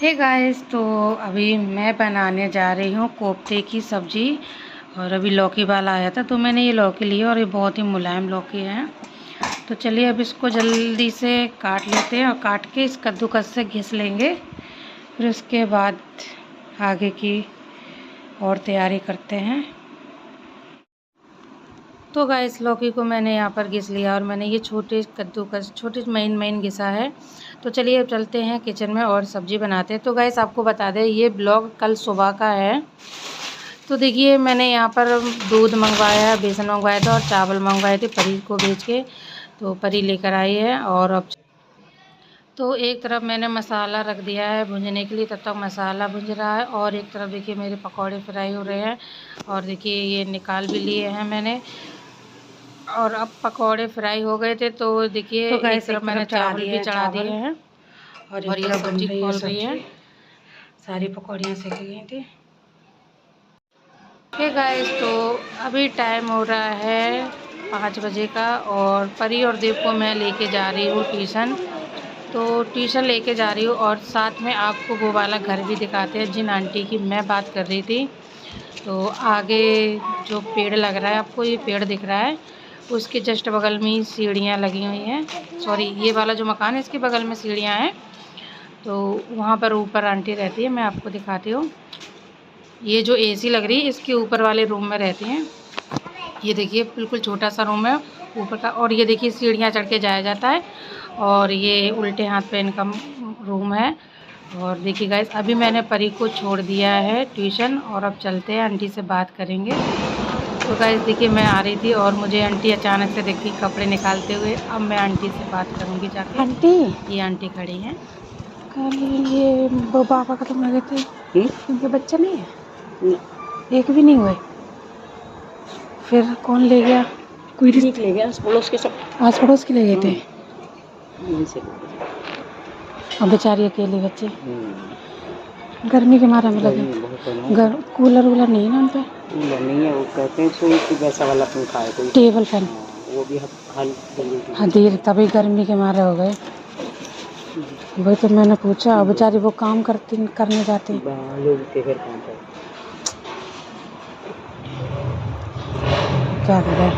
Hey guys, तो अभी मैं बनाने जा रही हूँ कोफ्ते की सब्ज़ी। और अभी लौकी वाला आया था तो मैंने ये लौकी ली और ये बहुत ही मुलायम लौकी है। तो चलिए अब इसको जल्दी से काट लेते हैं और काट के इस कद्दूकस से घिस लेंगे। फिर उसके बाद आगे की और तैयारी करते हैं। तो गाइस, लौकी को मैंने यहाँ पर घिस लिया और मैंने ये छोटे कद्दूकस छोटे महीन महीन घिसा है। तो चलिए अब चलते हैं किचन में और सब्ज़ी बनाते हैं। तो गाइस, आपको बता दें ये ब्लॉग कल सुबह का है। तो देखिए मैंने यहाँ पर दूध मंगवाया, बेसन मंगवाया था और चावल मंगवाए थे परी को भेज के। तो परी लेकर आई है और अब तो एक तरफ मैंने मसाला रख दिया है भुनने के लिए, तब तक मसाला भुन रहा है। और एक तरफ देखिए मेरे पकौड़े फ्राई हो रहे हैं और देखिए ये निकाल भी लिए हैं मैंने। और अब पकौड़े फ्राई हो गए थे तो देखिए तो एक तरफ मैंने चावल भी चढ़ा दिए हैं और ये सब्जी खोल रही है। सारी पकौड़ियाँ सेक गई थी। ओके गाइस, तो अभी टाइम हो रहा है 5 बजे का और परी और देव को मैं लेके जा रही हूँ ट्यूशन। तो ट्यूशन लेके जा रही हूँ और साथ में आपको वो वाला घर भी दिखाते हैं जिन आंटी की मैं बात कर रही थी। तो आगे जो पेड़ लग रहा है, आपको ये पेड़ दिख रहा है, उसके जस्ट बगल में ही सीढ़ियाँ लगी हुई हैं। सॉरी, ये वाला जो मकान है इसके बगल में सीढ़ियाँ हैं। तो वहाँ पर ऊपर आंटी रहती है, मैं आपको दिखाती हूँ। ये जो एसी लग रही है इसके ऊपर वाले रूम में रहती हैं। ये देखिए बिल्कुल छोटा सा रूम है ऊपर का। और ये देखिए सीढ़ियाँ चढ़ के जाया जाता है और ये उल्टे हाथ पे इनका रूम है। और देखिए गाइस, अभी मैंने परी को छोड़ दिया है ट्यूशन और अब चलते हैं आंटी से बात करेंगे। तो गाइस देखिए मैं आ रही थी और मुझे आंटी अचानक से देखी कपड़े निकालते हुए। अब मैं आंटी से बात करूंगी जाके। आंटी, ये आंटी खड़ी हैं। कल ये पापा खत्म हो गए थे, इनके बच्चे नहीं है, एक भी नहीं हुए। फिर कौन ले गया? कोई ले गया, पड़ोस के सब आस पड़ोस के ले गए थे। अब बेचारी अकेले बच्चे गर्मी के मारे में लगे। कूलर वूलर नहीं है ना उन पे? कूलर नहीं है, वो कहते हैं सोई की वैसा वाला पंखा है, कोई टेबल फैन, वो भी हाँ देर तभी गर्मी के मारे हो गए। वही तो मैंने पूछा, बेचारी वो काम करने जाती क्या करे।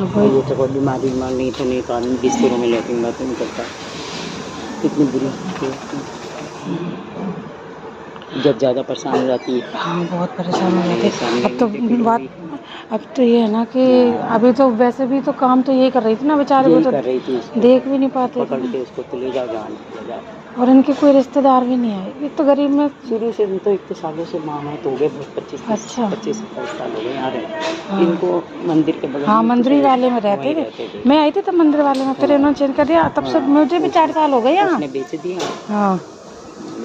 वो तो बीमारी नहीं तो नहीं तो आदमी बिस्तरों में लेटिंग बातें नहीं करता। कितनी बुरी जब ज़्यादा परेशान हो जाती है। हाँ, बहुत परेशान हो जाती है। अब तो ये है ना कि अभी तो वैसे भी तो काम तो यही कर रही थी ना बेचारे, वो तो कर रही थी, देख भी नहीं पाते पकड़ के उसको तो ले जाओ। और इनके कोई रिश्तेदार भी नहीं आए। एक तो गरीब में शुरू से तो इतने सालों से माँ है तो हो गए 25 साल हो गए यहाँ रहे। इनको मंदिर के बगल, हाँ मंदिर वाले में रहते थे। मैं आई थी तब मंदिर वाले में, फिर इन्होंने चेंज कर दिया। तब से मुझे भी 4 साल हो गए यहाँ। बेच दिया। हाँ,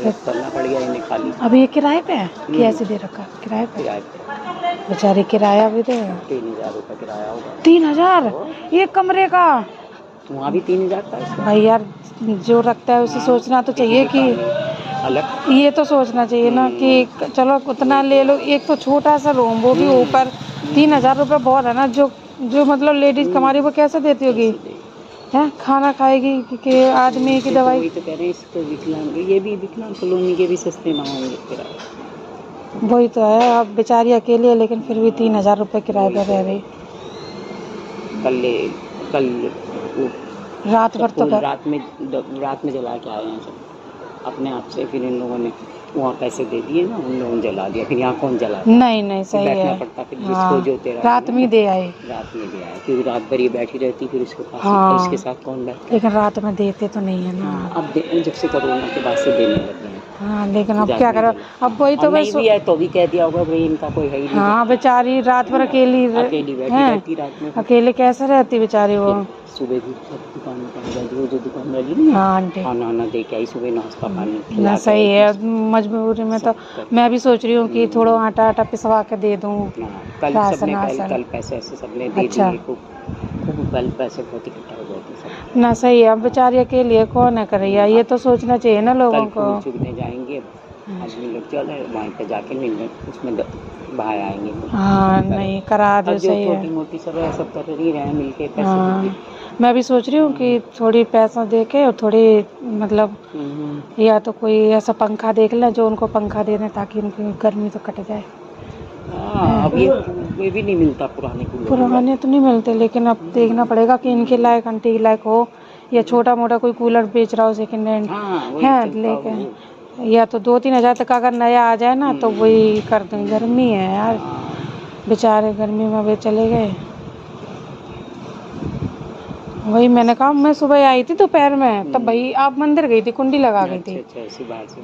करना पड़ गया इन्हें खाली। अभी ये किराए पे है कि ऐसे दे रखा? किराए पे बेचारे, किराया भी तो 3000 रुपये किराया होगा। 3000 एक कमरे का? वहाँ भी 3000 का भाई यार, जो रखता है उसे सोचना तो चाहिए कि अलग, ये तो सोचना चाहिए ना कि चलो उतना ले लो। एक तो छोटा सा रूम, वो भी ऊपर 3000 रुपये बहुत है ना। जो मतलब लेडीज कमा रही वो कैसे देती होगी? है खाना खाएगी कि आदमी की दवाई? तो कह रहे हैं इसको विकलांग, ये भी विकलांग कॉलोनी के भी सस्ते ना होंगे किराए। वही तो है, अब बेचारी अकेली है लेकिन फिर भी 3000 रुपये किराए पर रह रही। कल रात भर तो रात में जला के आए हैं सब अपने आप से। फिर इन लोगों ने वहाँ पैसे दे दिए ना, उन लोगों ने जला दिया। फिर यहाँ कौन जला? नहीं सही है, पड़ता फिर हाँ, जो रात में दे आए। क्योंकि रात भर ये बैठी रहती, फिर उसके पास हाँ, इसके साथ कौन बैठता? लेकिन रात में देते तो नहीं है ना। अब जब से कोरोना के बाद से देने लगे हैं। हाँ, लेकिन अब क्या करो, अब वही तो बस भी है तो भी कह दिया होगा भाई इनका कोई है ही नहीं। हाँ, बेचारी रात भर अकेली बैठी रहती रात में। अकेले कैसे रहती बेचारी वो? सुबह भी दुकान वो जो दुकान वाली नहीं, हाँ आंटी, खाना दे के आई सुबह, नाश्ता पानी ना। सही है, मजबूरी में तो मैं भी सोच रही हूँ कि थोड़ा आटा पिसवा के दे दूँ। कल पैसे सबने दे दिए। कल पैसे बहुत इकट्ठा हो गए ना। सही है, अब बेचारी अकेली है, कौन है करेगा? ये तो सोचना चाहिए ना लोगों को। चुगने जाएंगे आदमी लोग चल रहे वहीं पे जाके मिलने उसमें बाहर आएंगे। हाँ नहीं करा दो, सही है। छोटी मोटी सब है सब कर ही रहे हैं मिलके पैसे हाँ मैं भी सोच रही हूँ कि थोड़ी पैसा दे के और थोड़ी मतलब या तो कोई ऐसा पंखा देख लें जो उनको पंखा दे दें ताकि उनकी गर्मी तो कट जाए। अब ये भी नहीं मिलता पुराने कूलर। पुराने तो नहीं मिलते, लेकिन अब देखना पड़ेगा कि इनके लायक आंटी के लायक हो, या छोटा मोटा कोई कूलर बेच रहा हो सेकेंड हैंड है लेके, या तो 2-3 हज़ार तक अगर नया आ जाए ना तो वही कर दें। गर्मी है यार, बेचारे गर्मी में वे चले गए। वही मैंने कहा, मैं सुबह आई थी दोपहर में तब भाई आप मंदिर गई थी, कुंडी लगा गई थी।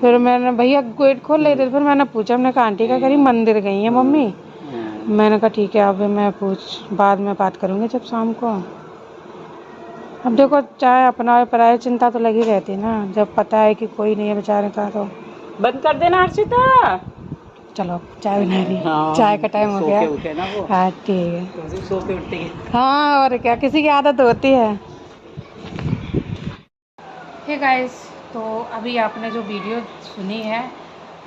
फिर मैंने भैया गेट खोल रहे थे, फिर मैंने पूछा, मैंने कहा आंटी का करी मंदिर गई है मम्मी। मैंने कहा ठीक है अब मैं बाद में बात करूँगी जब शाम को। अब देखो चाहे अपना पराया चिंता तो लगी रहती ना, जब पता है कि कोई नहीं है बेचारे का। तो बंद कर देना हर्षिता। चलो चाय बना रही, चाय का टाइम हो गया। हाँ ठीक है। हाँ और क्या, किसी की आदत होती है। हे गाइस, तो अभी आपने जो वीडियो सुनी है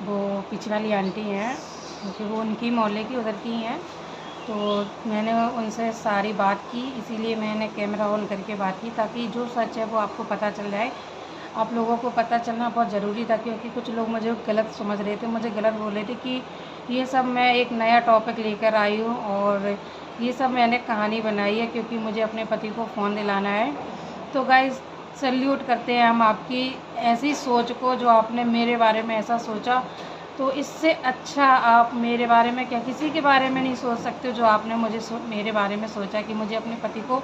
वो पीछे वाली आंटी हैं, क्योंकि वो उनकी मोहल्ले की उधर की हैं। तो मैंने उनसे सारी बात की, इसीलिए मैंने कैमरा ऑन करके बात की ताकि जो सच है वो आपको पता चल जाए। आप लोगों को पता चलना बहुत ज़रूरी था, क्योंकि कुछ लोग मुझे गलत समझ रहे थे, मुझे गलत बोल रहे थे कि ये सब मैं एक नया टॉपिक लेकर आई हूँ और ये सब मैंने कहानी बनाई है क्योंकि मुझे अपने पति को फ़ोन दिलाना है। तो गाइस सैल्यूट करते हैं हम आपकी ऐसी सोच को, जो आपने मेरे बारे में ऐसा सोचा। तो इससे अच्छा आप मेरे बारे में क्या किसी के बारे में नहीं सोच सकते जो आपने मेरे बारे में सोचा कि मुझे अपने पति को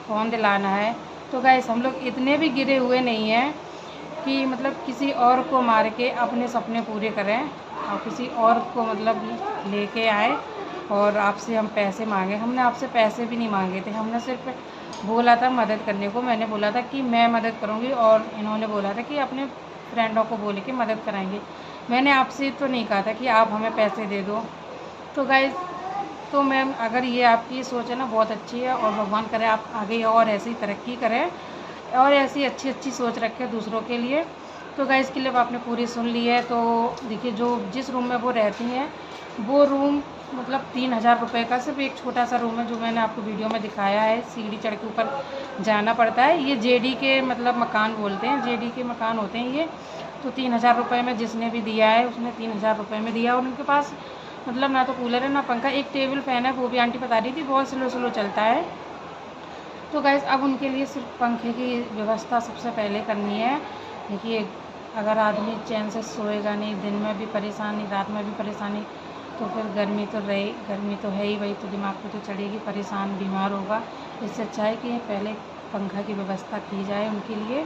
फ़ोन दिलाना है। तो गाइस हम लोग इतने भी गिरे हुए नहीं हैं कि मतलब किसी और को मार के अपने सपने पूरे करें और किसी और को मतलब लेके आए और आपसे हम पैसे मांगे। हमने आपसे पैसे भी नहीं मांगे थे, हमने सिर्फ बोला था मदद करने को। मैंने बोला था कि मैं मदद करूँगी और इन्होंने बोला था कि अपने फ्रेंडों को बोल के मदद कराएंगे। मैंने आपसे तो नहीं कहा था कि आप हमें पैसे दे दो। तो गाइस तो मैम अगर ये आपकी सोच है ना बहुत अच्छी है, और भगवान करे आप आगे और ऐसी तरक्की करें और ऐसी अच्छी अच्छी सोच रखें दूसरों के लिए। तो गाइस क्लिप आपने पूरी सुन ली है। तो देखिए जिस रूम में वो रहती हैं वो रूम मतलब 3,000 रुपये का सिर्फ एक छोटा सा रूम है, जो मैंने आपको वीडियो में दिखाया है। सीढ़ी चढ़ के ऊपर जाना पड़ता है। ये जेडी के मतलब मकान बोलते हैं, जेडी के मकान होते हैं ये। तो 3,000 रुपये में जिसने भी दिया है उसने 3,000 रुपये में दिया। और उनके पास मतलब ना तो कूलर है ना पंखा, एक टेबल फ़ैन है, वो भी आंटी बता रही थी बहुत स्लो चलता है। तो गाइस अब उनके लिए सिर्फ पंखे की व्यवस्था सबसे पहले करनी है। देखिए अगर आदमी चैन से सोएगा नहीं, दिन में भी परेशानी रात में भी परेशानी, तो फिर गर्मी तो है ही, वही तो दिमाग पे तो चढ़ेगी, परेशान बीमार होगा। इससे अच्छा है कि पहले पंखा की व्यवस्था की जाए उनके लिए।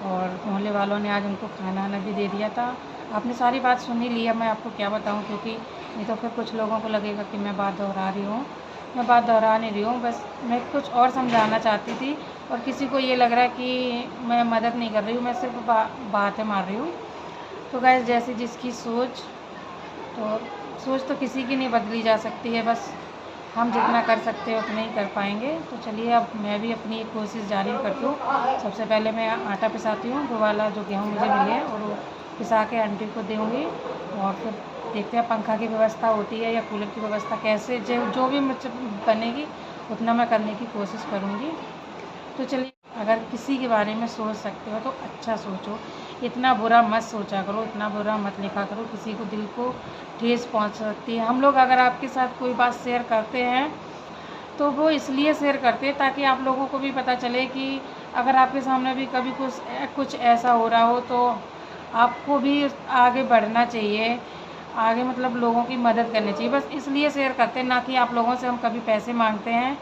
और मोहल्ले वालों ने आज उनको खाना भी दे दिया था। आपने सारी बात सुन ही लिया, मैं आपको क्या बताऊं, क्योंकि नहीं तो फिर कुछ लोगों को लगेगा कि मैं बात दोहरा रही हूँ। मैं बात दोहरा नहीं रही हूँ, बस मैं कुछ और समझाना चाहती थी और किसी को ये लग रहा है कि मैं मदद नहीं कर रही हूँ, मैं सिर्फ बातें मार रही हूँ। तो गाइस जैसे जिसकी सोच तो किसी की नहीं बदली जा सकती है, बस हम जितना कर सकते हैं उतना ही कर पाएंगे। तो चलिए अब मैं भी अपनी एक कोशिश जारी करती हूँ। सबसे पहले मैं आटा पिसाती हूँ, वो वाला जो गेहूँ मुझे मिले और वो पिसा के आंटी को दूँगी। और फिर देखते हैं पंखा की व्यवस्था होती है या कूलर की व्यवस्था कैसे, जो भी मुझसे बनेगी उतना मैं करने की कोशिश करूँगी। तो चलिए अगर किसी के बारे में सोच सकते हो तो अच्छा सोचो, इतना बुरा मत सोचा करो, इतना बुरा मत लिखा करो, किसी को दिल को ठेस पहुंच सकती है। हम लोग अगर आपके साथ कोई बात शेयर करते हैं तो वो इसलिए शेयर करते हैं ताकि आप लोगों को भी पता चले कि अगर आपके सामने भी कभी कुछ ऐसा हो रहा हो तो आपको भी आगे बढ़ना चाहिए, आगे मतलब लोगों की मदद करनी चाहिए। बस इसलिए शेयर करते हैं, ना कि आप लोगों से हम कभी पैसे मांगते हैं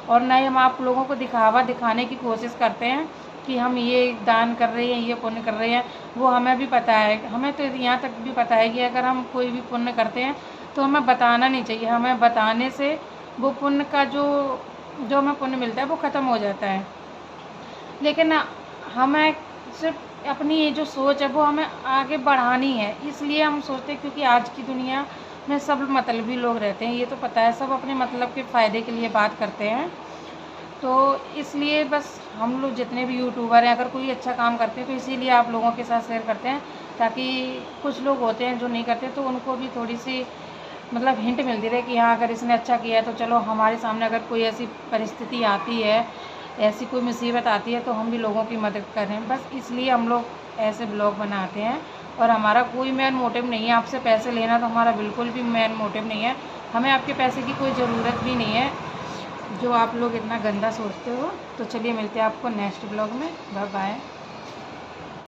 और ना ही हम आप लोगों को दिखाने की कोशिश करते हैं कि हम ये दान कर रहे हैं, ये पुण्य कर रहे हैं। वो हमें भी पता है, हमें तो यहाँ तक भी पता है कि अगर हम कोई भी पुण्य करते हैं तो हमें बताना नहीं चाहिए। हमें बताने से वो पुण्य का जो हमें पुण्य मिलता है वो ख़त्म हो जाता है। लेकिन हमें सिर्फ अपनी ये जो सोच है वो हमें आगे बढ़ानी है, इसलिए हम सोचते हैं, क्योंकि आज की दुनिया में सब मतलबी लोग रहते हैं, ये तो पता है, सब अपने मतलब के फ़ायदे के लिए बात करते हैं। तो इसलिए बस हम लोग जितने भी यूट्यूबर हैं अगर कोई अच्छा काम करते हैं तो इसीलिए आप लोगों के साथ शेयर करते हैं ताकि कुछ लोग होते हैं जो नहीं करते, तो उनको भी थोड़ी सी मतलब हिंट मिलती रहे कि हाँ अगर इसने अच्छा किया है तो चलो हमारे सामने अगर कोई ऐसी परिस्थिति आती है, ऐसी कोई मुसीबत आती है तो हम भी लोगों की मदद करें। बस इसलिए हम लोग ऐसे ब्लॉग बनाते हैं। और हमारा कोई मेन मोटिव नहीं है आपसे पैसे लेना, तो हमारा बिल्कुल भी मेन मोटिव नहीं है। हमें आपके पैसे की कोई ज़रूरत भी नहीं है जो आप लोग इतना गंदा सोचते हो। तो चलिए मिलते हैं आपको नेक्स्ट ब्लॉग में। Bye bye.